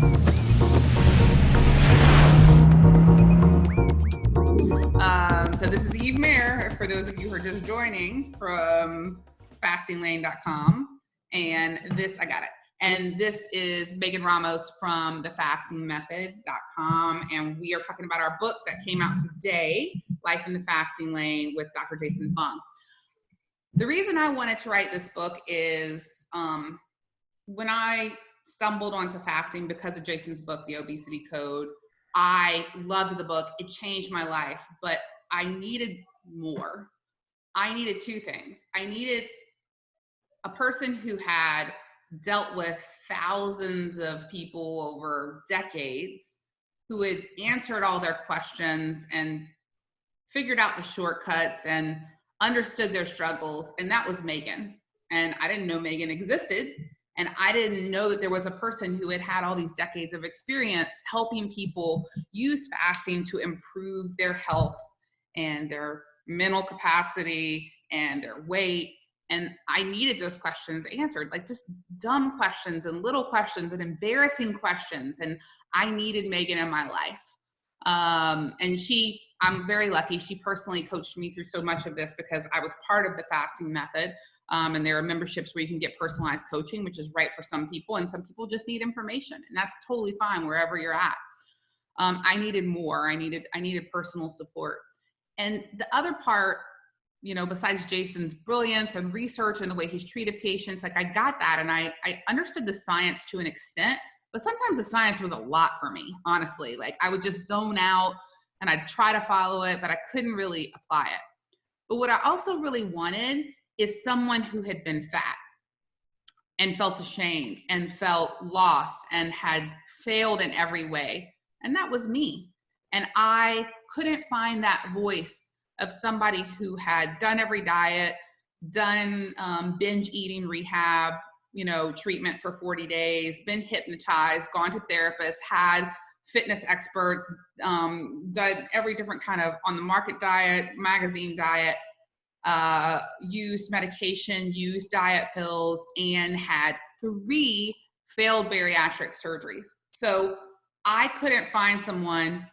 So this is Eve Mayer, for those of you who are just joining from fastinglane.com. And this, I got it. And this is Megan Ramos from TheFastingMethod.com. And we are talking about our book that came out today, Life in the Fasting Lane with Dr. Jason Fung. The reason I wanted to write this book is when I stumbled onto fasting because of Jason's book, The Obesity Code, I loved the book. It changed my life, but I needed more. I needed two things. I needed a person who had dealt with thousands of people over decades, who had answered all their questions and figured out the shortcuts and understood their struggles. And that was Megan. And I didn't know Megan existed. And I didn't know that there was a person who had all these decades of experience helping people use fasting to improve their health and their mental capacity and their weight. And I needed those questions answered, like just dumb questions and little questions and embarrassing questions. And I needed Megan in my life. And I'm very lucky. She personally coached me through so much of this because I was part of the fasting method. And there are memberships where you can get personalized coaching, which is right for some people. And some people just need information, and that's totally fine wherever you're at. I needed more. I needed personal support. And the other part, besides Jason's brilliance and research and the way he's treated patients, like I got that. And I understood the science to an extent, but sometimes the science was a lot for me, honestly. Like I would just zone out and I'd try to follow it, but I couldn't really apply it. But what I also really wanted is someone who had been fat and felt ashamed and felt lost and had failed in every way. And that was me. And I couldn't find that voice of somebody who had done every diet, done binge eating rehab, treatment for 40 days, been hypnotized, gone to therapists, had fitness experts, done every different kind of on the market diet, magazine diet, used medication, used diet pills, and had 3 failed bariatric surgeries. So I couldn't find someone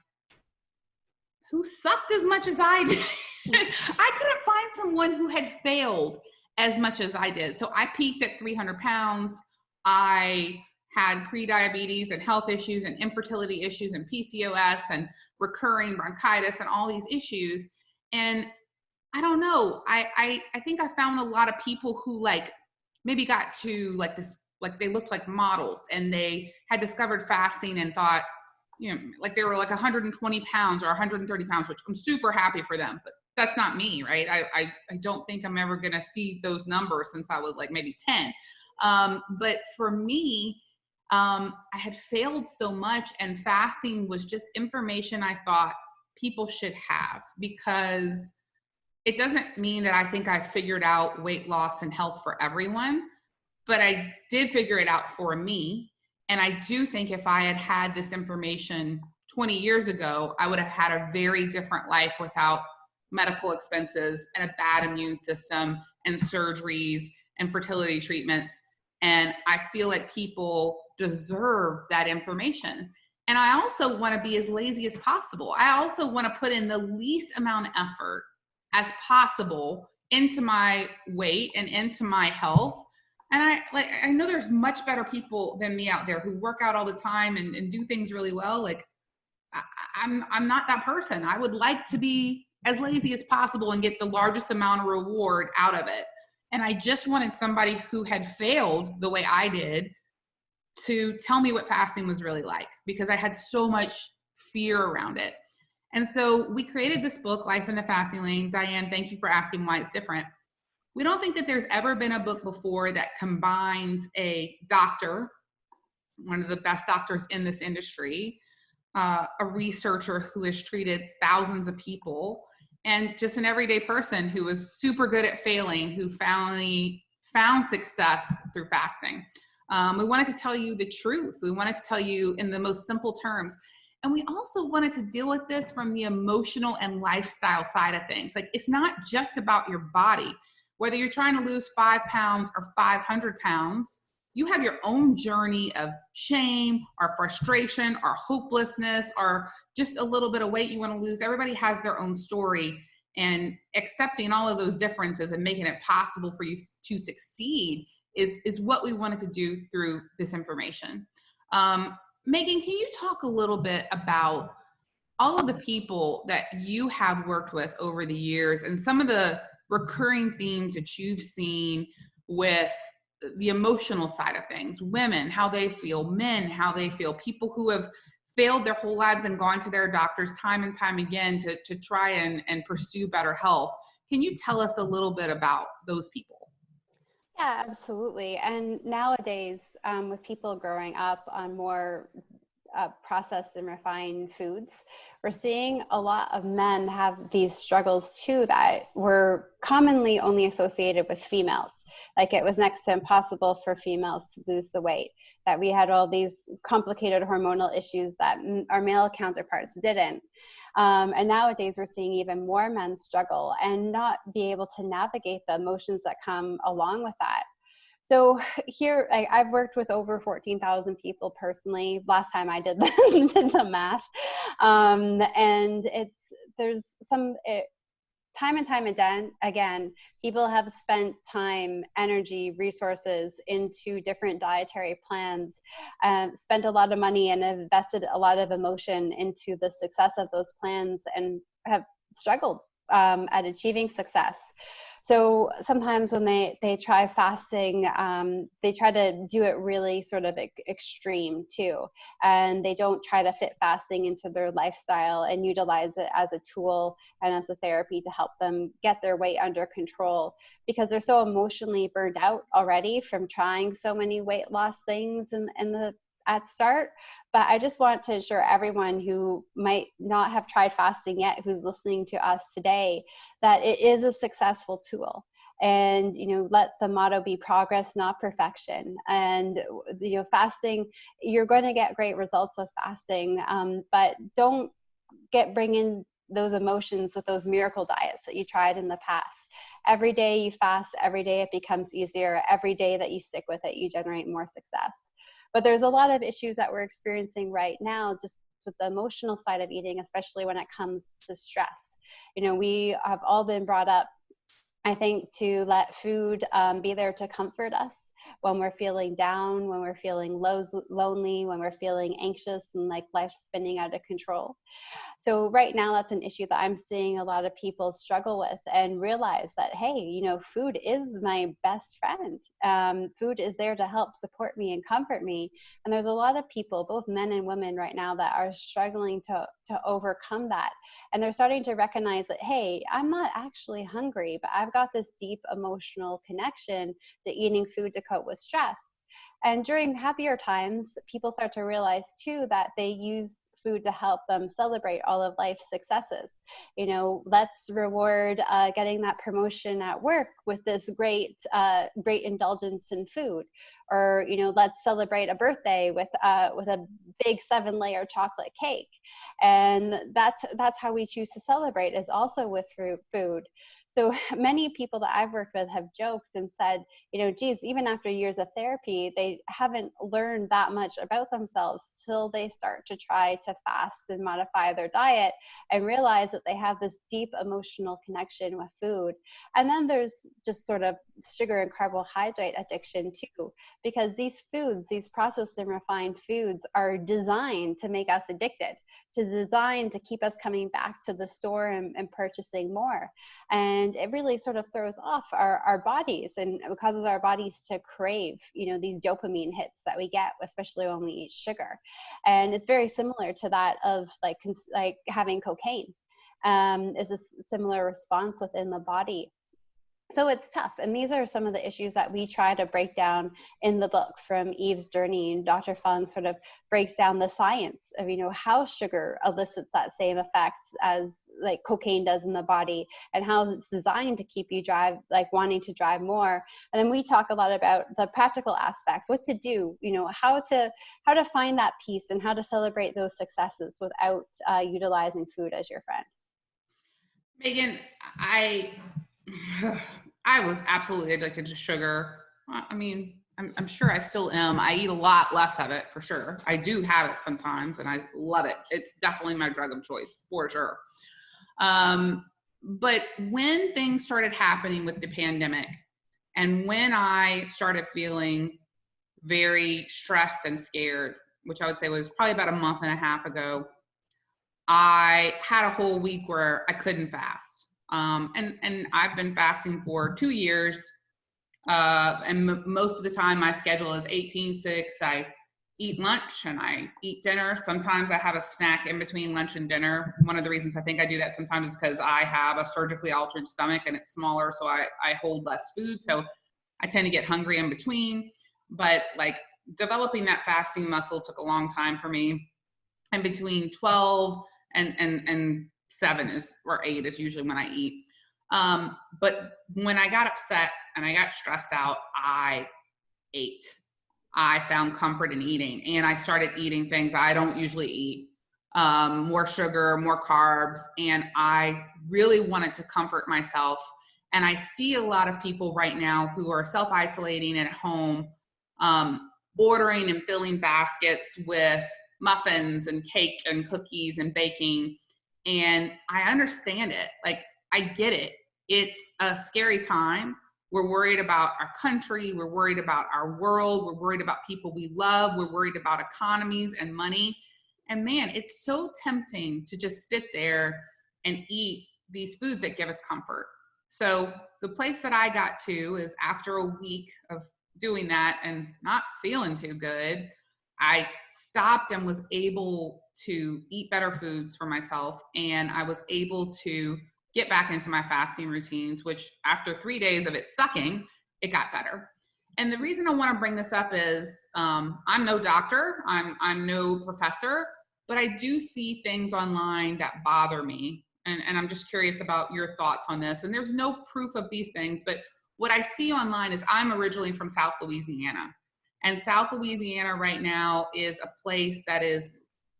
who sucked as much as I did. I couldn't find someone who had failed as much as I did. So I peaked at 300 pounds. I had pre-diabetes and health issues and infertility issues and PCOS and recurring bronchitis and all these issues. And I don't know. I think I found a lot of people who maybe got to this, they looked like models and they had discovered fasting and thought, they were 120 pounds or 130 pounds, which I'm super happy for them, but that's not me, right? I don't think I'm ever going to see those numbers since I was maybe 10. But for me, I had failed so much, and fasting was just information I thought people should have, because it doesn't mean that I think I figured out weight loss and health for everyone, but I did figure it out for me. And I do think if I had had this information 20 years ago, I would have had a very different life without medical expenses and a bad immune system and surgeries and fertility treatments. And I feel like people deserve that information. And I also want to be as lazy as possible. I also want to put in the least amount of effort as possible into my weight and into my health. And I know there's much better people than me out there who work out all the time and do things really well. I'm not that person. I would like to be as lazy as possible and get the largest amount of reward out of it. And I just wanted somebody who had failed the way I did to tell me what fasting was really like, because I had so much fear around it. And so we created this book, Life in the Fasting Lane. Diane, thank you for asking why it's different. We don't think that there's ever been a book before that combines a doctor, one of the best doctors in this industry, a researcher who has treated thousands of people, and just an everyday person who was super good at failing, who finally found success through fasting. We wanted to tell you the truth. We wanted to tell you in the most simple terms. And we also wanted to deal with this from the emotional and lifestyle side of things. It's not just about your body. Whether you're trying to lose 5 pounds or 500 pounds, you have your own journey of shame, or frustration, or hopelessness, or just a little bit of weight you want to lose. Everybody has their own story, and accepting all of those differences and making it possible for you to succeed is what we wanted to do through this information. Megan, can you talk a little bit about all of the people that you have worked with over the years and some of the recurring themes that you've seen with the emotional side of things? Women, how they feel; men, how they feel; people who have failed their whole lives and gone to their doctors time and time again to try and pursue better health. Can you tell us a little bit about those people? Yeah, absolutely. And nowadays, with people growing up on more processed and refined foods, we're seeing a lot of men have these struggles too that were commonly only associated with females. Like it was next to impossible for females to lose the weight, that we had all these complicated hormonal issues that our male counterparts didn't. And nowadays we're seeing even more men struggle and not be able to navigate the emotions that come along with that. So here, I've worked with over 14,000 people personally. Last time I did the math. And there's time and time again, people have spent time, energy, resources into different dietary plans, spent a lot of money and invested a lot of emotion into the success of those plans and have struggled at achieving success. So sometimes when they try fasting, they try to do it really sort of extreme too. And they don't try to fit fasting into their lifestyle and utilize it as a tool and as a therapy to help them get their weight under control, because they're so emotionally burned out already from trying so many weight loss things at start. But I just want to assure everyone who might not have tried fasting yet, who's listening to us today, that it is a successful tool. And, let the motto be progress, not perfection. And, fasting, you're going to get great results with fasting, but don't bring in those emotions with those miracle diets that you tried in the past. Every day you fast, every day it becomes easier. Every day that you stick with it, you generate more success. But there's a lot of issues that we're experiencing right now just with the emotional side of eating, especially when it comes to stress. We have all been brought up, I think, to let food be there to comfort us when we're feeling down, when we're feeling lonely, when we're feeling anxious and like life's spinning out of control. So right now, that's an issue that I'm seeing a lot of people struggle with and realize that, hey, food is my best friend. Food is there to help support me and comfort me. And there's a lot of people, both men and women right now, that are struggling to overcome that. And they're starting to recognize that, hey, I'm not actually hungry, but I've got this deep emotional connection to eating food to cope with stress. And during happier times, people start to realize too that they use food to help them celebrate all of life's successes. Let's reward getting that promotion at work with this great indulgence in food, or let's celebrate a birthday with a big 7-layer chocolate cake. And that's how we choose to celebrate, is also with food. So many people that I've worked with have joked and said, geez, even after years of therapy, they haven't learned that much about themselves till they start to try to fast and modify their diet and realize that they have this deep emotional connection with food. And then there's just sort of sugar and carbohydrate addiction too, because these foods, these processed and refined foods, are designed to make us addicted, designed to keep us coming back to the store and purchasing more. And it really sort of throws off our bodies, and it causes our bodies to crave, these dopamine hits that we get, especially when we eat sugar. And it's very similar to that of like having cocaine, is a similar response within the body. So it's tough. And these are some of the issues that we try to break down in the book, from Eve's journey. And Dr. Fung sort of breaks down the science of, how sugar elicits that same effect as like cocaine does in the body, and how it's designed to keep you wanting to drive more. And then we talk a lot about the practical aspects, what to do, how to find that peace and how to celebrate those successes without utilizing food as your friend. Megan, I was absolutely addicted to sugar. I mean, I'm sure I still am. I eat a lot less of it for sure. I do have it sometimes and I love it. It's definitely my drug of choice for sure. But when things started happening with the pandemic and when I started feeling very stressed and scared, which I would say was probably about a month and a half ago, I had a whole week where I couldn't fast. And I've been fasting for 2 years. Most of the time my schedule is 18-6. I eat lunch and I eat dinner. Sometimes I have a snack in between lunch and dinner. One of the reasons I think I do that sometimes is because I have a surgically altered stomach and it's smaller, so I hold less food. So I tend to get hungry in between. But like developing that fasting muscle took a long time for me. And between 12 and 7 is, or 8 is usually when I eat. But when I got upset and I got stressed out, I ate. I found comfort in eating, and I started eating things I don't usually eat, more sugar, more carbs, and I really wanted to comfort myself. And I see a lot of people right now who are self-isolating at home, ordering and filling baskets with muffins and cake and cookies and baking. And I understand it. Like, I get it. It's a scary time. We're worried about our country. We're worried about our world. We're worried about people we love. We're worried about economies and money. And man, it's so tempting to just sit there and eat these foods that give us comfort. So the place that I got to is after a week of doing that and not feeling too good, I stopped and was able to eat better foods for myself. And I was able to get back into my fasting routines, which after 3 days of it sucking, it got better. And the reason I want to bring this up is I'm no doctor, I'm no professor, but I do see things online that bother me. And I'm just curious about your thoughts on this. And there's no proof of these things, but what I see online is I'm originally from South Louisiana. And South Louisiana right now is a place that is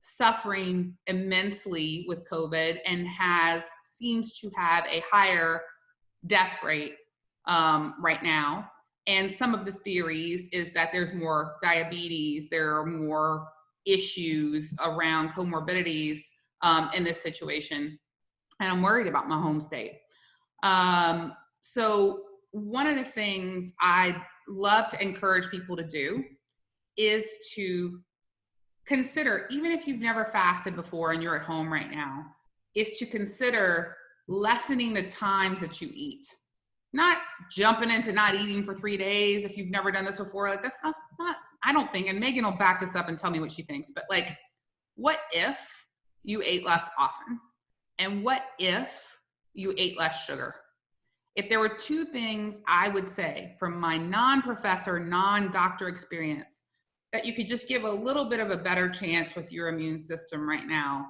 suffering immensely with COVID and seems to have a higher death rate right now. And some of the theories is that there's more diabetes, there are more issues around comorbidities in this situation. And I'm worried about my home state. So one of the things I love to encourage people to do is to consider, even if you've never fasted before and you're at home right now, is to consider lessening the times that you eat. Not jumping into not eating for 3 days if you've never done this before. Like, that's not, I don't think, and Megan will back this up and tell me what she thinks, but like, what if you ate less often? And what if you ate less sugar? If there were two things I would say from my non-professor, non-doctor experience that you could just give a little bit of a better chance with your immune system right now,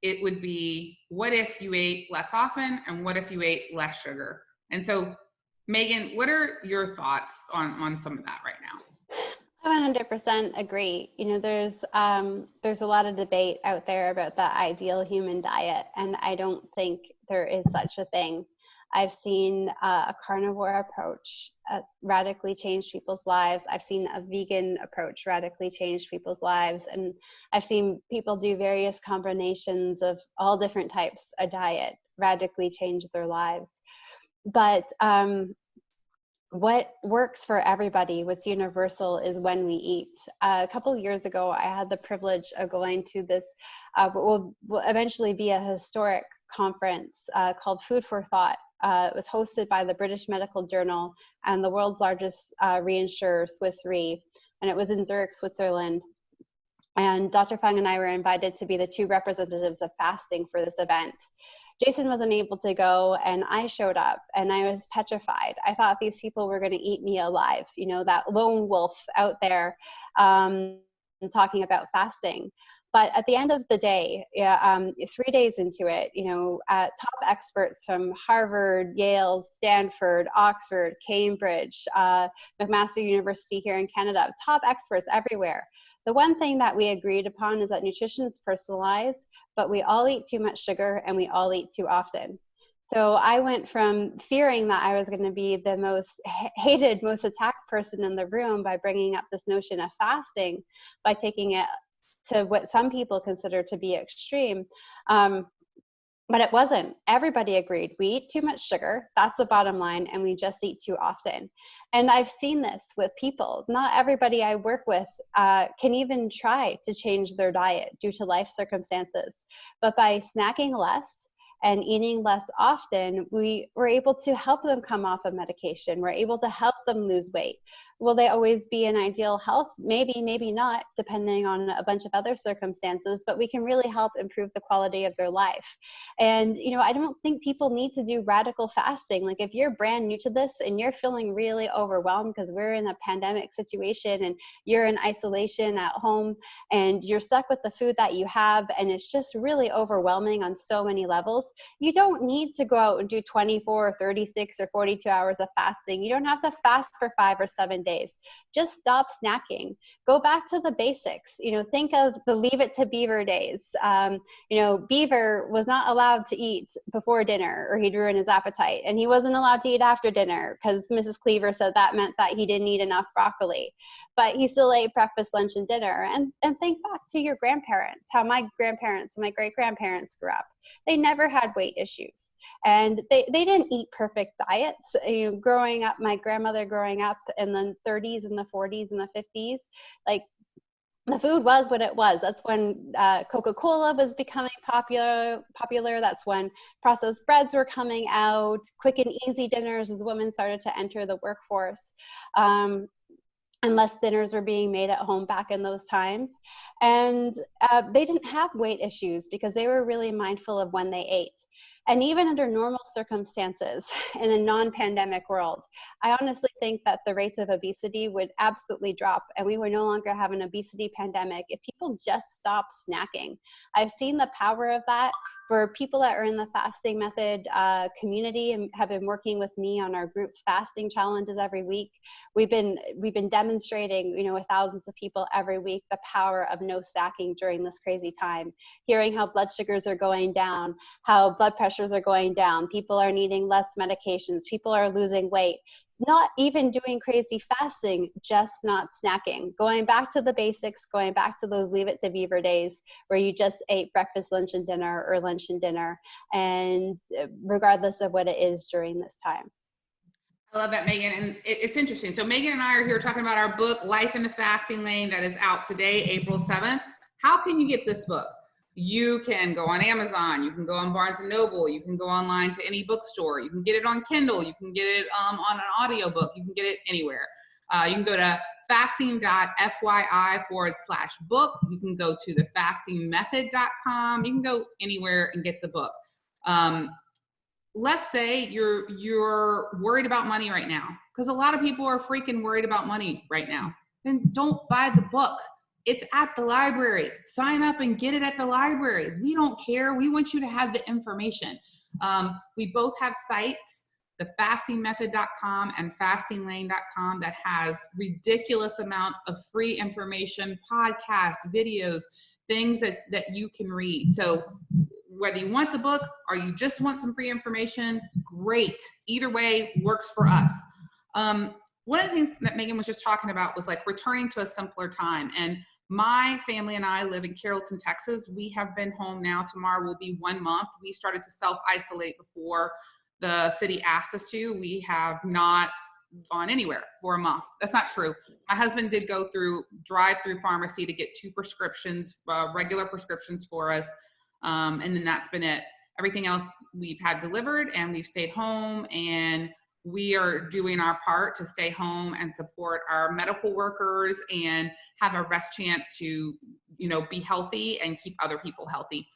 it would be, what if you ate less often and what if you ate less sugar? And so, Megan, what are your thoughts on some of that right now? I 100% agree. You know, there's a lot of debate out there about the ideal human diet, and I don't think there is such a thing. I've seen a carnivore approach radically change people's lives. I've seen a vegan approach radically change people's lives. And I've seen people do various combinations of all different types of diet radically change their lives. But what works for everybody, what's universal, is when we eat. A couple of years ago, I had the privilege of going to this, what will eventually be a historic conference called Food for Thought. It was hosted by the British Medical Journal and the world's largest reinsurer, Swiss Re, and it was in Zurich, Switzerland. And Dr. Fung and I were invited to be the two representatives of fasting for this event. Jason wasn't able to go, and I showed up, and I was petrified. I thought these people were going to eat me alive, you know, that lone wolf out there talking about fasting. But at the end of the day, 3 days into it, you know, top experts from Harvard, Yale, Stanford, Oxford, Cambridge, McMaster University here in Canada, top experts everywhere. The one thing that we agreed upon is that nutrition is personalized, but we all eat too much sugar and we all eat too often. So I went from fearing that I was going to be the most hated, most attacked person in the room by bringing up this notion of fasting, by taking it to what some people consider to be extreme. But it wasn't. Everybody agreed. We eat too much sugar. That's the bottom line. And we just eat too often. And I've seen this with people. Not everybody I work with can even try to change their diet due to life circumstances. But by snacking less and eating less often, we were able to help them come off of medication. We're able to help them lose weight. Will they always be in ideal health? Maybe, maybe not, depending on a bunch of other circumstances, but we can really help improve the quality of their life. And, I don't think people need to do radical fasting. Like if you're brand new to this and you're feeling really overwhelmed because we're in a pandemic situation and you're in isolation at home and you're stuck with the food that you have and it's just really overwhelming on so many levels, you don't need to go out and do 24 or 36 or 42 hours of fasting. You don't have to fast for 5 or 7 days. Just stop snacking. Go back to the basics. Think of the Leave It to Beaver days. Beaver was not allowed to eat before dinner or he'd ruin his appetite. And he wasn't allowed to eat after dinner because Mrs. Cleaver said that meant that he didn't eat enough broccoli. But he still ate breakfast, lunch, and dinner. And think back to your grandparents, how my grandparents and my great-grandparents grew up. They never had weight issues. And they didn't eat perfect diets. Growing up, my grandmother growing up in the 30s and the 40s and the 50s, like the food was what it was. That's when Coca-Cola was becoming popular. That's when processed breads were coming out, quick and easy dinners as women started to enter the workforce. And less dinners were being made at home back in those times. And they didn't have weight issues because they were really mindful of when they ate. And even under normal circumstances in a non-pandemic world, I honestly think that the rates of obesity would absolutely drop and we would no longer have an obesity pandemic if people just stop snacking. I've seen the power of that for people that are in the fasting method community and have been working with me on our group fasting challenges every week. We've been demonstrating, with thousands of people every week, the power of no snacking during this crazy time, hearing how blood sugars are going down, how blood pressures are going down, people are needing less medications, people are losing weight, not even doing crazy fasting, just not snacking, going back to the basics, going back to those Leave It to Beaver days where you just ate breakfast, lunch, and dinner, or lunch and dinner, and regardless of what it is during this time. I love that, Megan. And it's interesting. So Megan and I are here talking about our book, Life in the Fasting Lane, that is out today, April 7th. How can you get this book? You can go on Amazon, you can go on Barnes & Noble, you can go online to any bookstore, you can get it on Kindle, you can get it on an audiobook, you can get it anywhere. You can go to fasting.fyi/book. You can go to thefastingmethod.com. You can go anywhere and get the book. Let's say you're worried about money right now, because a lot of people are freaking worried about money right now. Then don't buy the book. It's at the library. Sign up and get it at the library. We don't care. We want you to have the information. We both have sites, thefastingmethod.com and fastinglane.com, that has ridiculous amounts of free information, podcasts, videos, things that you can read. So whether you want the book or you just want some free information, great. Either way works for us. One of the things that Megan was just talking about was like returning to a simpler time. And my family and I live in Carrollton, Texas. We have been home now. Tomorrow will be 1 month. We started to self-isolate before the city asked us to. We have not gone anywhere for a month. That's not true. My husband did go through drive-through pharmacy to get 2 prescriptions, regular prescriptions for us. And then that's been it. Everything else we've had delivered, and we've stayed home, and we are doing our part to stay home and support our medical workers and have our best chance to, be healthy and keep other people healthy.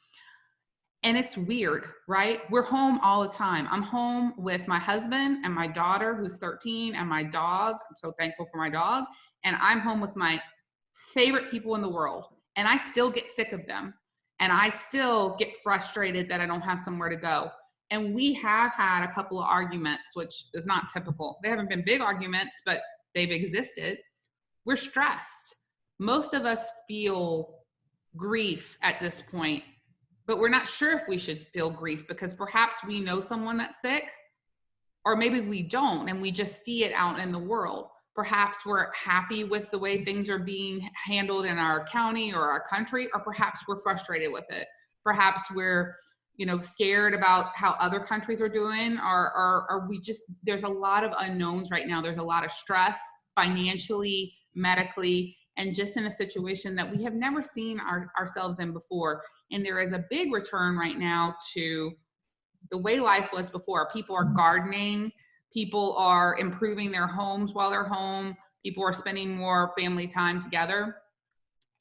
And it's weird, right? We're home all the time. I'm home with my husband and my daughter, who's 13, and my dog. I'm so thankful for my dog. And I'm home with my favorite people in the world. And I still get sick of them. And I still get frustrated that I don't have somewhere to go. And we have had a couple of arguments, which is not typical. They haven't been big arguments, but they've existed. We're stressed. Most of us feel grief at this point, but we're not sure if we should feel grief because perhaps we know someone that's sick, or maybe we don't, and we just see it out in the world. Perhaps we're happy with the way things are being handled in our county or our country, or perhaps we're frustrated with it. Perhaps we're, scared about how other countries are doing, or we just, there's a lot of unknowns right now. There's a lot of stress financially, medically, and just in a situation that we have never seen ourselves in before. And there is a big return right now to the way life was before. People are gardening, people are improving their homes while they're home, people are spending more family time together,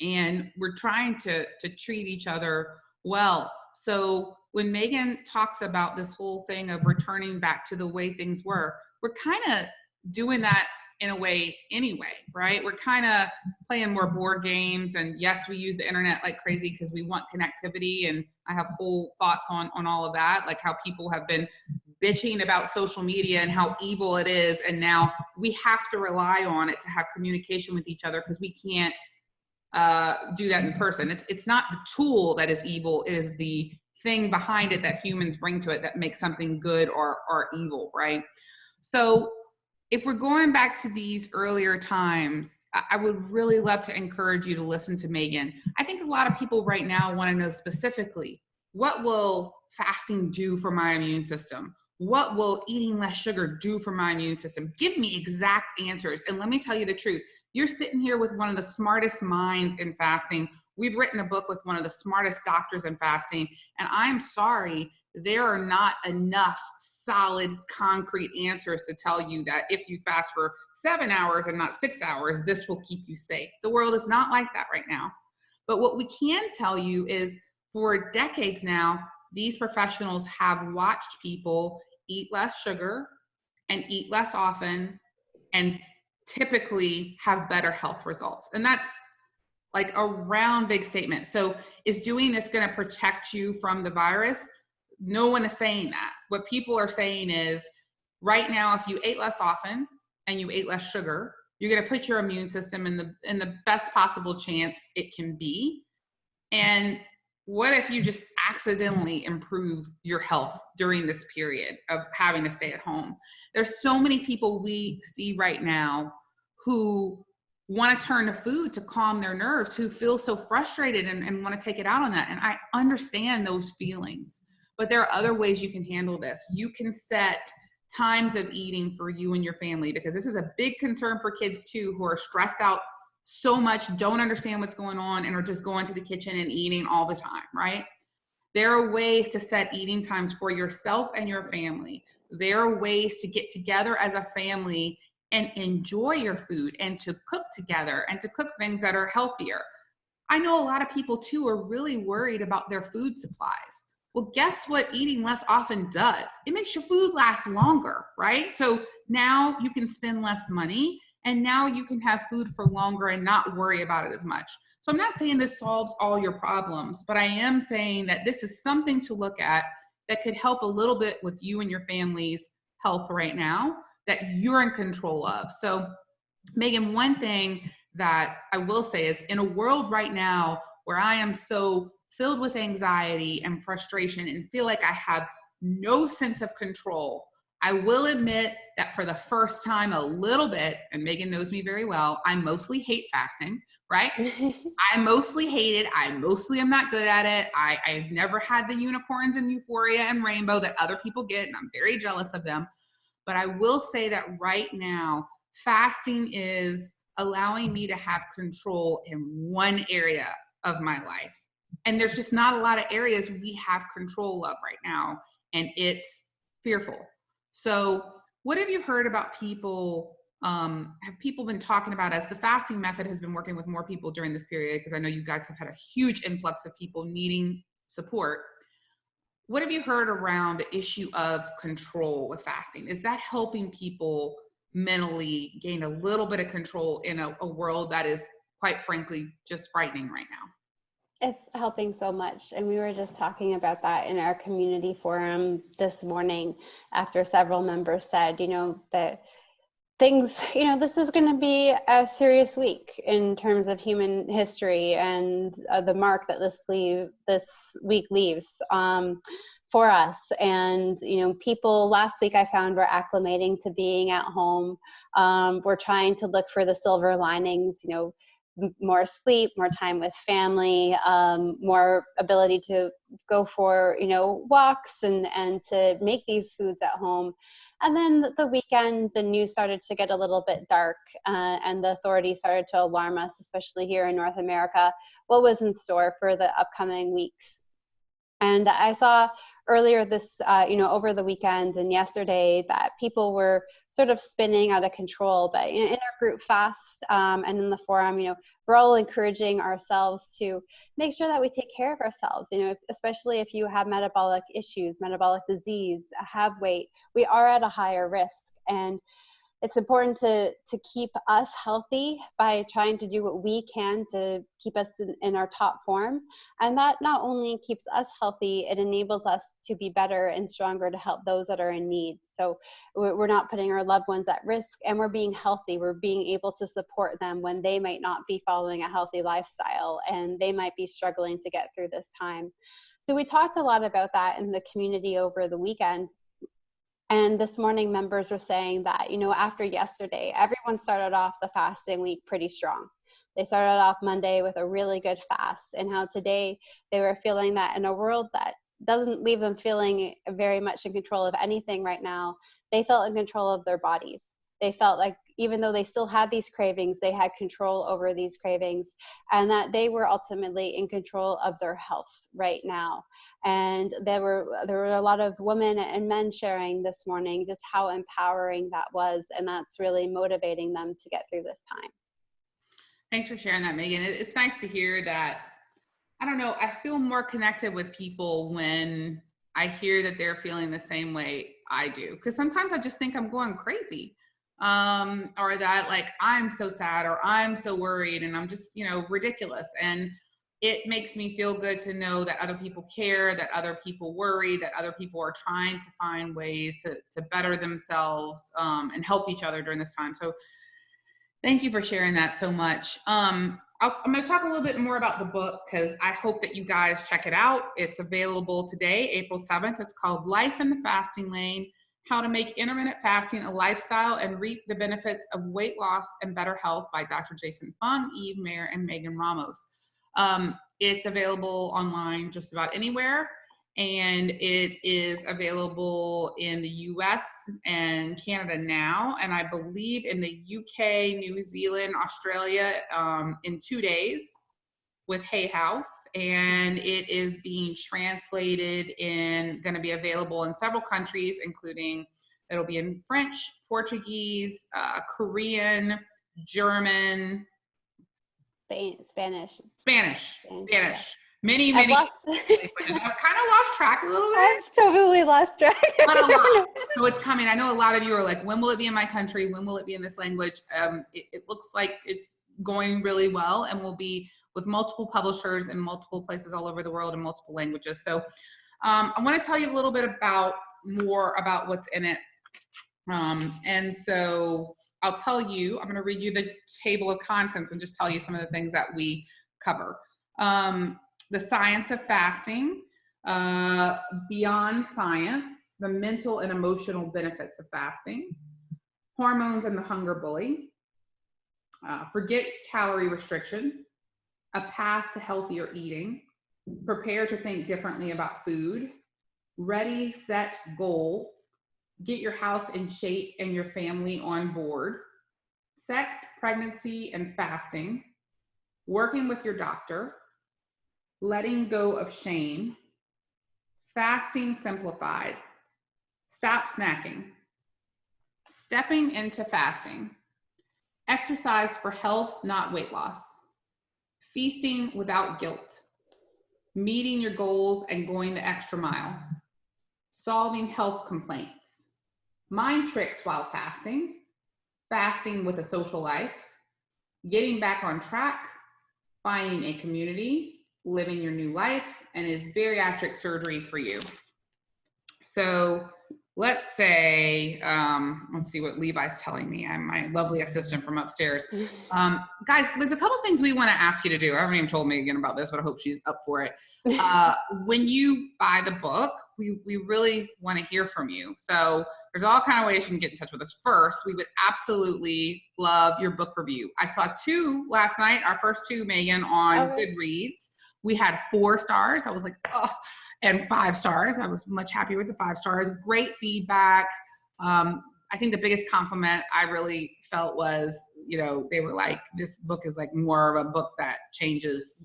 and we're trying to treat each other well. So when Megan talks about this whole thing of returning back to the way things were, we're kind of doing that in a way anyway, right? We're kind of playing more board games, and yes, we use the internet like crazy because we want connectivity, and I have whole thoughts on all of that, like how people have been bitching about social media and how evil it is, and now we have to rely on it to have communication with each other because we can't do that in person. It's not the tool that is evil, it is the thing behind it that humans bring to it that makes something good or evil, right? So if we're going back to these earlier times, I would really love to encourage you to listen to Megan. I think a lot of people right now want to know specifically, what will fasting do for my immune system? What will eating less sugar do for my immune system? Give me exact answers. And let me tell you the truth. You're sitting here with one of the smartest minds in fasting. We've written a book with one of the smartest doctors in fasting. And I'm sorry, there are not enough solid, concrete answers to tell you that if you fast for 7 hours and not 6 hours, this will keep you safe. The world is not like that right now. But what we can tell you is for decades now, these professionals have watched people eat less sugar and eat less often and typically have better health results. And that's like a round big statement. So is doing this going to protect you from the virus? No one is saying that. What people are saying is right now, if you ate less often and you ate less sugar, you're going to put your immune system in the best possible chance it can be. And what if you just accidentally improve your health during this period of having to stay at home? There's so many people we see right now who want to turn to food to calm their nerves, who feel so frustrated and want to take it out on that. And I understand those feelings, but there are other ways you can handle this. You can set times of eating for you and your family, because this is a big concern for kids too, who are stressed out so much, don't understand what's going on, and are just going to the kitchen and eating all the time, right? There are ways to set eating times for yourself and your family. There are ways to get together as a family and enjoy your food and to cook together and to cook things that are healthier. I know a lot of people too are really worried about their food supplies. Well, guess what eating less often does? It makes your food last longer, right? So now you can spend less money, and now you can have food for longer and not worry about it as much. So I'm not saying this solves all your problems, but I am saying that this is something to look at that could help a little bit with you and your family's health right now that you're in control of. So Megan, one thing that I will say is, in a world right now where I am so filled with anxiety and frustration and feel like I have no sense of control, I will admit that for the first time a little bit, and Megan knows me very well, I mostly hate fasting, right? I mostly hate it. I mostly am not good at it. I've never had the unicorns and euphoria and rainbow that other people get, and I'm very jealous of them. But I will say that right now, fasting is allowing me to have control in one area of my life. And there's just not a lot of areas we have control of right now, and it's fearful. So what have you heard about people, have people been talking about, as the fasting method has been working with more people during this period, because I know you guys have had a huge influx of people needing support. What have you heard around the issue of control with fasting? Is that helping people mentally gain a little bit of control in a world that is, quite frankly, just frightening right now? It's helping so much. And we were just talking about that in our community forum this morning, after several members said, that things, this is going to be a serious week in terms of human history, and the mark that this week leaves for us. And, people last week I found were acclimating to being at home. We're trying to look for the silver linings, more sleep, more time with family, more ability to go for, walks and to make these foods at home. And then the weekend, the news started to get a little bit dark, and the authorities started to alarm us, especially here in North America, what was in store for the upcoming weeks. And I saw earlier this, over the weekend and yesterday, that people were sort of spinning out of control. But in our group fast and in the forum, we're all encouraging ourselves to make sure that we take care of ourselves, especially if you have metabolic issues, metabolic disease, have weight, we are at a higher risk. And it's important to keep us healthy by trying to do what we can to keep us in our top form. And that not only keeps us healthy, it enables us to be better and stronger to help those that are in need. So we're not putting our loved ones at risk, and we're being healthy. We're being able to support them when they might not be following a healthy lifestyle and they might be struggling to get through this time. So we talked a lot about that in the community over the weekend. And this morning, members were saying that, after yesterday, everyone started off the fasting week pretty strong. They started off Monday with a really good fast, and how today they were feeling that in a world that doesn't leave them feeling very much in control of anything right now, they felt in control of their bodies. They felt like even though they still had these cravings, they had control over these cravings, and that they were ultimately in control of their health right now. And there were a lot of women and men sharing this morning just how empowering that was, and that's really motivating them to get through this time. Thanks for sharing that, Megan. It's nice to hear that. I don't know, I feel more connected with people when I hear that they're feeling the same way I do, because sometimes I just think I'm going crazy, or that like I'm so sad or I'm so worried and I'm just, ridiculous. And it makes me feel good to know that other people care, that other people worry, that other people are trying to find ways to better themselves and help each other during this time. So thank you for sharing that so much. I'm going to talk a little bit more about the book because I hope that you guys check it out. It's available today, April 7th. It's called Life in the Fasting Lane: How to Make Intermittent Fasting a Lifestyle and Reap the Benefits of Weight Loss and Better Health by Dr. Jason Fung, Eve Mayer, and Megan Ramos. It's available online just about anywhere, and it is available in the US and Canada now, and I believe in the UK, New Zealand, Australia in 2 days with Hay House, and it is being translated and going to be available in several countries, including it'll be in French, Portuguese, Korean, German, Spanish. Yeah. Many languages. I've kind of lost track a little bit. I've totally lost track. But a lot. So it's coming. I know a lot of you are like, when will it be in my country? When will it be in this language? It looks like it's going really well and will be with multiple publishers in multiple places all over the world in multiple languages. So I want to tell you a little bit more about what's in it. And so I'll tell you, I'm going to read you the table of contents and just tell you some of the things that we cover. The science of fasting, beyond science, the mental and emotional benefits of fasting, hormones and the hunger bully, forget calorie restriction, a path to healthier eating, prepare to think differently about food, ready, set, goal, get your house in shape and your family on board, sex, pregnancy, and fasting, working with your doctor, letting go of shame, fasting simplified, stop snacking, stepping into fasting, exercise for health, not weight loss, feasting without guilt, meeting your goals and going the extra mile, solving health complaints, mind tricks while fasting, fasting with a social life, getting back on track, finding a community, living your new life, and is bariatric surgery for you. So let's say, let's see what Levi's telling me. I'm my lovely assistant from upstairs. Guys, there's a couple things we want to ask you to do. I haven't even told Megan about this, but I hope she's up for it. When you buy the book, we really want to hear from you. So there's all kind of ways you can get in touch with us. First, we would absolutely love your book review. I saw 2 last night, our first 2, Megan, on Goodreads. We had 4 stars. I was like, oh, and 5 stars. I was much happier with the 5 stars. Great feedback. I think the biggest compliment I really felt was, you know, they were like, this book is like more of a book that changes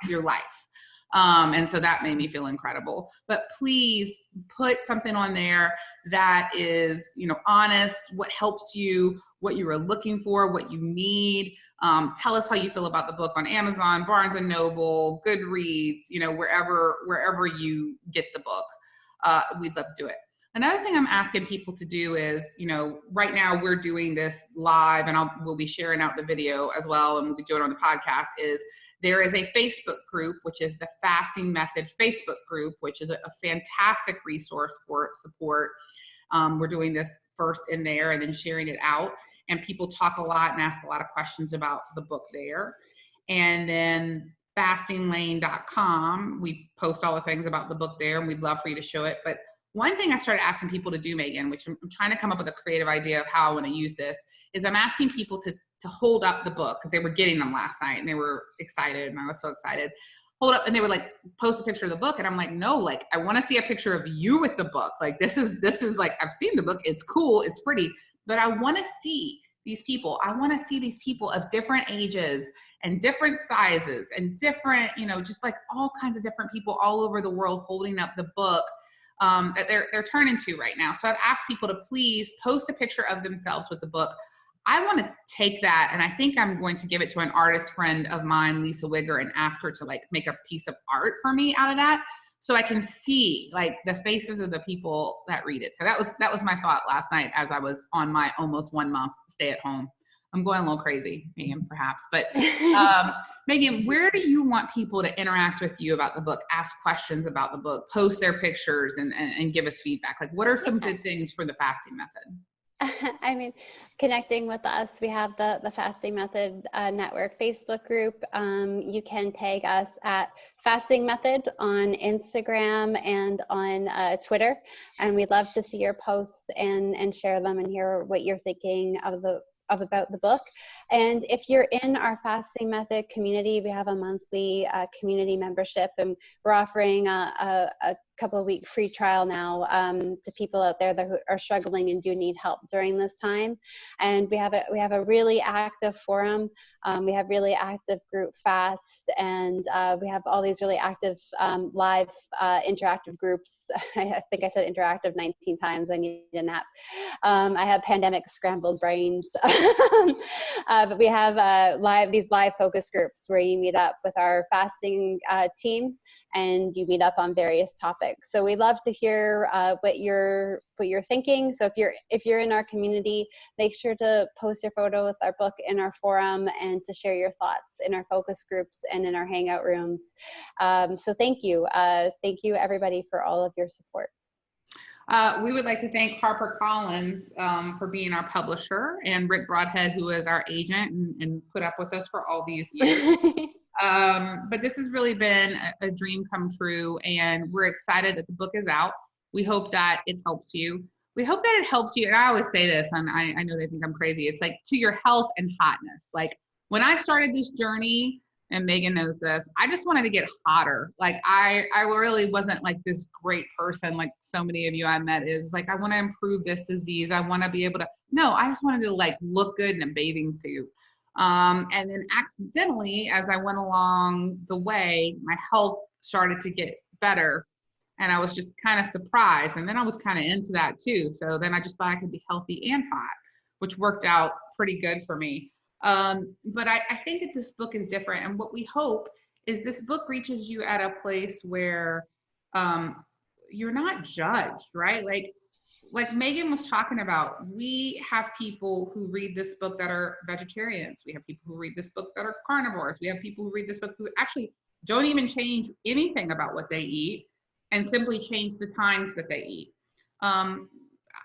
your life. And so that made me feel incredible. But please put something on there that is, you know, honest, what helps you, what you were looking for, what you need. Tell us how you feel about the book on Amazon, Barnes & Noble, Goodreads, you know, wherever you get the book. We'd love to do it. Another thing I'm asking people to do is, you know, right now we're doing this live, and we'll be sharing out the video as well, and we'll be doing it on the podcast, is there is a Facebook group, which is the Fasting Method Facebook group, which is a fantastic resource for support. We're doing this first in there and then sharing it out, and people talk a lot and ask a lot of questions about the book there. And then fastinglane.com, we post all the things about the book there, and we'd love for you to show it. But one thing I started asking people to do, Megan, which I'm trying to come up with a creative idea of how I want to use this, is I'm asking people to hold up the book, because they were getting them last night and they were excited, and I was so excited. Hold up, and they would like post a picture of the book, and I'm like, no, like I want to see a picture of you with the book. Like this is like, I've seen the book, it's cool, it's pretty, but I want to see these people. I want to see these people of different ages and different sizes and different, you know, just like all kinds of different people all over the world holding up the book that they're turning to right now. So I've asked people to please post a picture of themselves with the book. I want to take that, and I think I'm going to give it to an artist friend of mine, Lisa Wigger, and ask her to like make a piece of art for me out of that, so I can see like the faces of the people that read it. So that was my thought last night as I was on my almost 1 month stay at home. I'm going a little crazy, Megan, perhaps. But Megan, where do you want people to interact with you about the book, ask questions about the book, post their pictures, and give us feedback? Like, what are some good things for the Fasting Method? I mean, connecting with us, we have the Fasting Method Network Facebook group. You can tag us at Fasting Method on Instagram and on Twitter, and we'd love to see your posts and share them and hear what you're thinking about the book. And if you're in our Fasting Method community, we have a monthly community membership, and we're offering a couple of week free trial now to people out there that are struggling and do need help during this time. And we have a really active forum. We have really active group fast, and we have all these really active live interactive groups. I think I said interactive 19 times. I need a nap. I have pandemic scrambled brains. But we have these live focus groups where you meet up with our fasting team, and you meet up on various topics. So we love to hear what you're thinking. So if you're in our community, make sure to post your photo with our book in our forum, and to share your thoughts in our focus groups and in our hangout rooms. So thank you everybody for all of your support. We would like to thank HarperCollins for being our publisher, and Rick Broadhead, who is our agent and put up with us for all these years. But this has really been a dream come true, and we're excited that the book is out. We hope that it helps you. We hope that it helps you. And I always say this, and I know they think I'm crazy. It's like to your health and hotness. Like when I started this journey, and Megan knows this, I just wanted to get hotter. Like I really wasn't like this great person like so many of you I met is. Like, I want to improve this disease. I want to be able to, no, I just wanted to like look good in a bathing suit. And then accidentally, as I went along the way, my health started to get better, and I was just kind of surprised. And then I was kind of into that too. So then I just thought I could be healthy and hot, which worked out pretty good for me. But I think that this book is different. And what we hope is this book reaches you at a place where you're not judged, right? Like Megan was talking about, we have people who read this book that are vegetarians. We have people who read this book that are carnivores. We have people who read this book who actually don't even change anything about what they eat and simply change the times that they eat.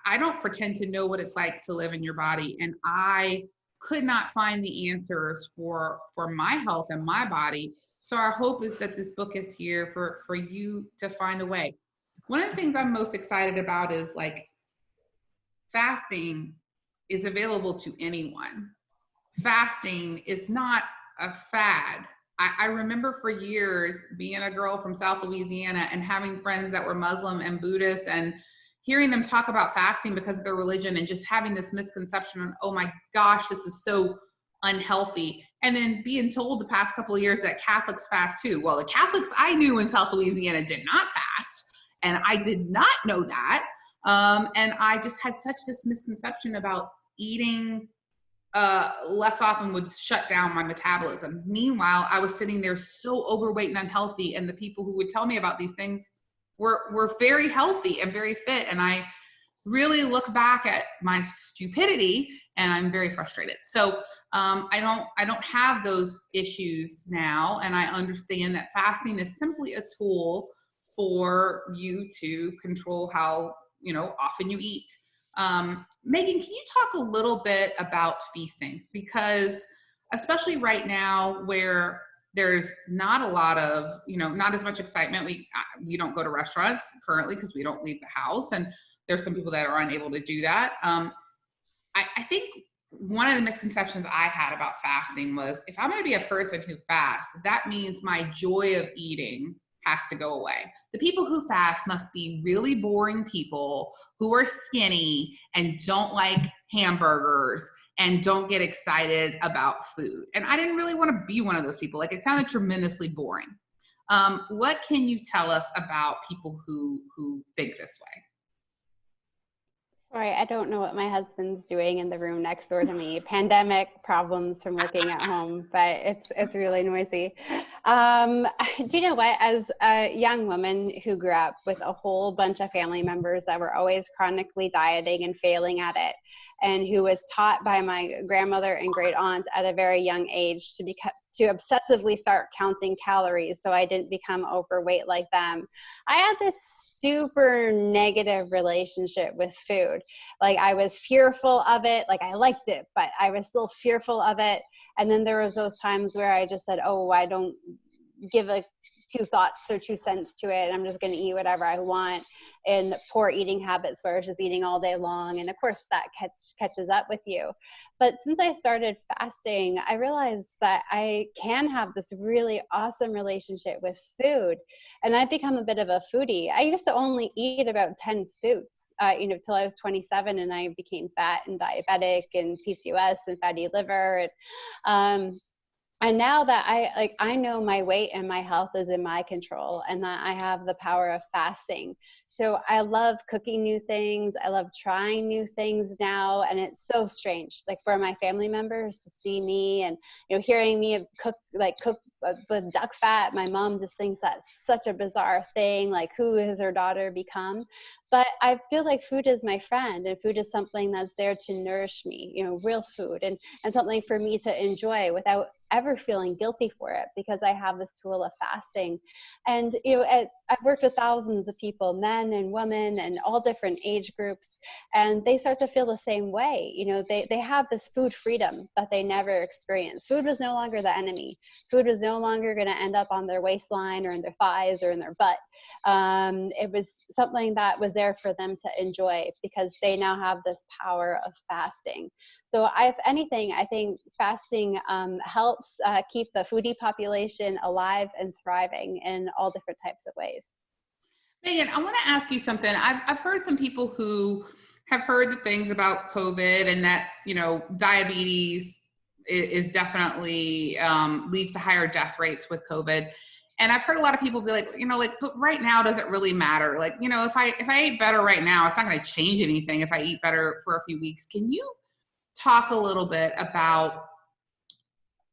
I don't pretend to know what it's like to live in your body. And I could not find the answers for my health and my body. So our hope is that this book is here for you to find a way. One of the things I'm most excited about is like fasting is available to anyone. Fasting is not a fad. I remember for years being a girl from South Louisiana and having friends that were Muslim and Buddhist and hearing them talk about fasting because of their religion and just having this misconception on, oh my gosh, this is so unhealthy. And then being told the past couple of years that Catholics fast too. Well, the Catholics I knew in South Louisiana did not fast, and I did not know that. And I just had such this misconception about eating less often would shut down my metabolism. Meanwhile, I was sitting there so overweight and unhealthy, and the people who would tell me about these things were very healthy and very fit. And I really look back at my stupidity, and I'm very frustrated. So I don't have those issues now, and I understand that fasting is simply a tool for you to control how often you eat. Megan, can you talk a little bit about feasting? Because especially right now where there's not a lot of, not as much excitement. You don't go to restaurants currently because we don't leave the house. And there's some people that are unable to do that. I think one of the misconceptions I had about fasting was if I'm going to be a person who fasts, that means my joy of eating has to go away. The people who fast must be really boring people who are skinny and don't like hamburgers and don't get excited about food. And I didn't really want to be one of those people. Like, it sounded tremendously boring. What can you tell us about people who think this way? Sorry, I don't know what my husband's doing in the room next door to me. Pandemic problems from working at home, but it's really noisy. Do you know what? As a young woman who grew up with a whole bunch of family members that were always chronically dieting and failing at it, and who was taught by my grandmother and great aunt at a very young age to obsessively start counting calories so I didn't become overweight like them, I had this super negative relationship with food. Like, I was fearful of it. Like, I liked it, but I was still fearful of it. And then there was those times where I just said, oh, I don't give two thoughts or 2 cents to it. I'm just going to eat whatever I want, and poor eating habits where I was just eating all day long. And of course that catches up with you. But since I started fasting, I realized that I can have this really awesome relationship with food. And I've become a bit of a foodie. I used to only eat about 10 foods, till I was 27, and I became fat and diabetic and PCOS and fatty liver. And now that I know my weight and my health is in my control, and that I have the power of fasting. So I love cooking new things. I love trying new things now. And it's so strange, like, for my family members to see me and, hearing me cook with duck fat. My mom just thinks that's such a bizarre thing. Like, who has her daughter become? But I feel like food is my friend, and food is something that's there to nourish me, real food, and something for me to enjoy without ever feeling guilty for it, because I have this tool of fasting. And, I've worked with thousands of people, men and women and all different age groups, and they start to feel the same way. They have this food freedom that they never experienced. Food was no longer the enemy. Food was no longer going to end up on their waistline or in their thighs or in their butt. It was something that was there for them to enjoy, because they now have this power of fasting. So if anything, I think fasting helps keep the foodie population alive and thriving in all different types of ways. Megan, I want to ask you something. I've heard some people who have heard the things about COVID, and that, diabetes is definitely leads to higher death rates with COVID. And I've heard a lot of people be like, but right now, does it really matter? Like, if I eat better right now, it's not going to change anything if I eat better for a few weeks. Can you talk a little bit about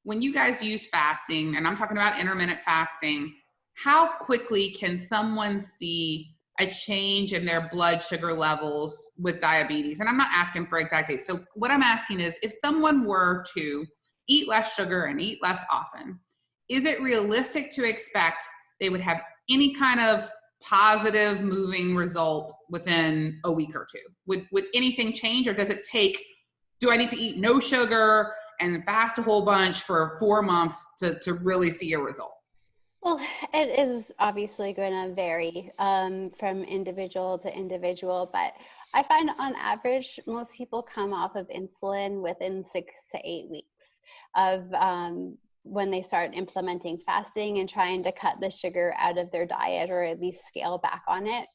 when you guys use fasting, and I'm talking about intermittent fasting, how quickly can someone see a change in their blood sugar levels with diabetes? And I'm not asking for exact dates. So what I'm asking is, if someone were to eat less sugar and eat less often, is it realistic to expect they would have any kind of positive moving result within a week or two? Would anything change, or does it take, do I need to eat no sugar and fast a whole bunch for 4 months to really see a result? Well, it is obviously going to vary from individual to individual, but I find on average, most people come off of insulin within 6 to 8 weeks of when they start implementing fasting and trying to cut the sugar out of their diet, or at least scale back on it.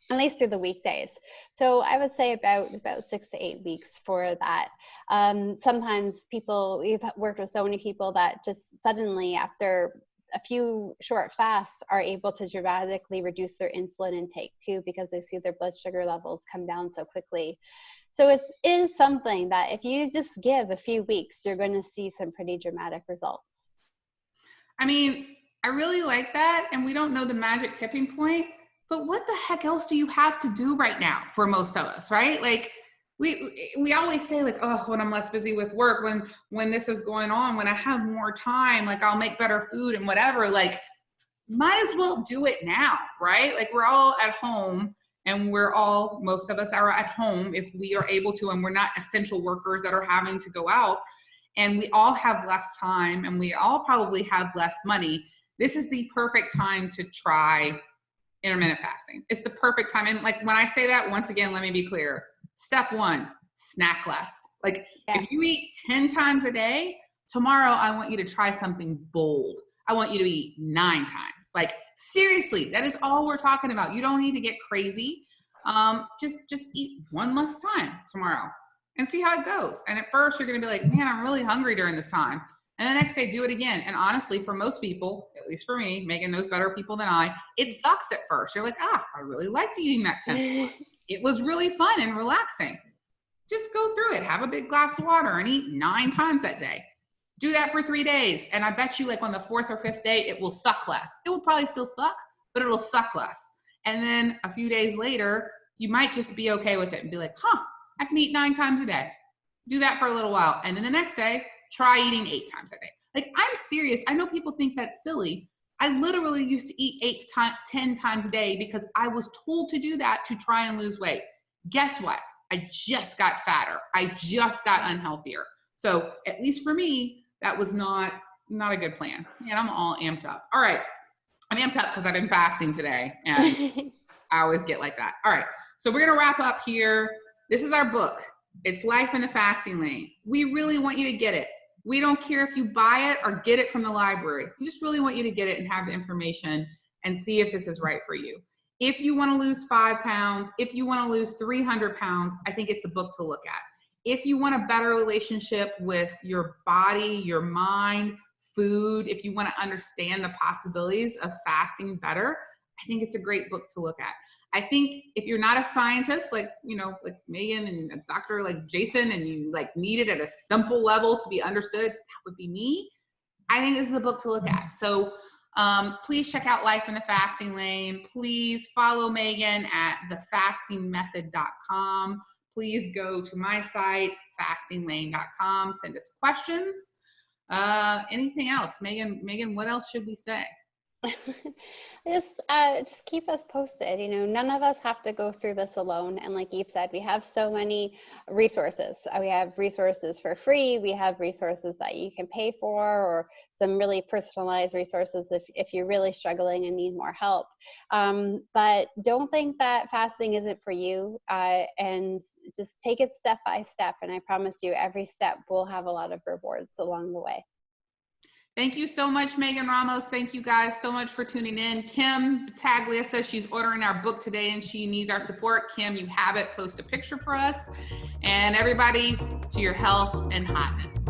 At least through the weekdays. So I would say about 6 to 8 weeks for that. Sometimes we've worked with so many people that just suddenly after a few short fasts are able to dramatically reduce their insulin intake too, because they see their blood sugar levels come down so quickly. So it is something that if you just give a few weeks, you're going to see some pretty dramatic results. I mean, I really like that. And we don't know the magic tipping point. But what the heck else do you have to do right now for most of us, right? Like we always say like, oh, when I'm less busy with work, when this is going on, when I have more time, like I'll make better food and whatever, like might as well do it now, right? Like we're all at home, and most of us are at home if we are able to, and we're not essential workers that are having to go out, and we all have less time, and we all probably have less money. This is the perfect time to try intermittent fasting. It's the perfect time. And like when I say that, once again, let me be clear. Step 1, snack less. Like if you eat 10 times a day, tomorrow I want you to try something bold. I want you to eat 9 times. Like seriously, that is all we're talking about. You don't need to get crazy. Just eat 1 less time tomorrow and see how it goes. And at first you're going to be like, man, I'm really hungry during this time. And the next day, do it again. And honestly, for most people, at least for me, Megan knows better people than I, it sucks at first. You're like, I really liked eating that 10. It was really fun and relaxing. Just go through it. Have a big glass of water and eat 9 times that day. Do that for 3 days. And I bet you like on the 4th or 5th day, it will suck less. It will probably still suck, but it'll suck less. And then a few days later, you might just be okay with it and be like, I can eat 9 times a day. Do that for a little while. And then the next day, try eating 8 times a day. Like, I'm serious. I know people think that's silly. I literally used to eat 10 times a day because I was told to do that to try and lose weight. Guess what? I just got fatter. I just got unhealthier. So at least for me, that was not a good plan. And I'm all amped up. All right. I'm amped up because I've been fasting today, and I always get like that. All right. So we're going to wrap up here. This is our book. It's Life in the Fasting Lane. We really want you to get it. We don't care if you buy it or get it from the library. We just really want you to get it and have the information and see if this is right for you. If you want to lose 5 pounds, if you want to lose 300 pounds, I think it's a book to look at. If you want a better relationship with your body, your mind, food, if you want to understand the possibilities of fasting better, I think it's a great book to look at. I think if you're not a scientist, like Megan and a doctor like Jason, and you like need it at a simple level to be understood, that would be me. I think this is a book to look at. So please check out Life in the Fasting Lane. Please follow Megan at thefastingmethod.com. Please go to my site, fastinglane.com. Send us questions. Anything else? Megan, what else should we say? Just keep us posted. None of us have to go through this alone. And like Eve said, we have so many resources. We have resources for free. We have resources that you can pay for, or some really personalized resources if you're really struggling and need more help. But don't think that fasting isn't for you, and just take it step by step. And I promise you, every step will have a lot of rewards along the way. Thank you so much, Megan Ramos. Thank you guys so much for tuning in. Kim Taglia says she's ordering our book today and she needs our support. Kim, you have it. Post a picture for us. And everybody, to your health and hotness.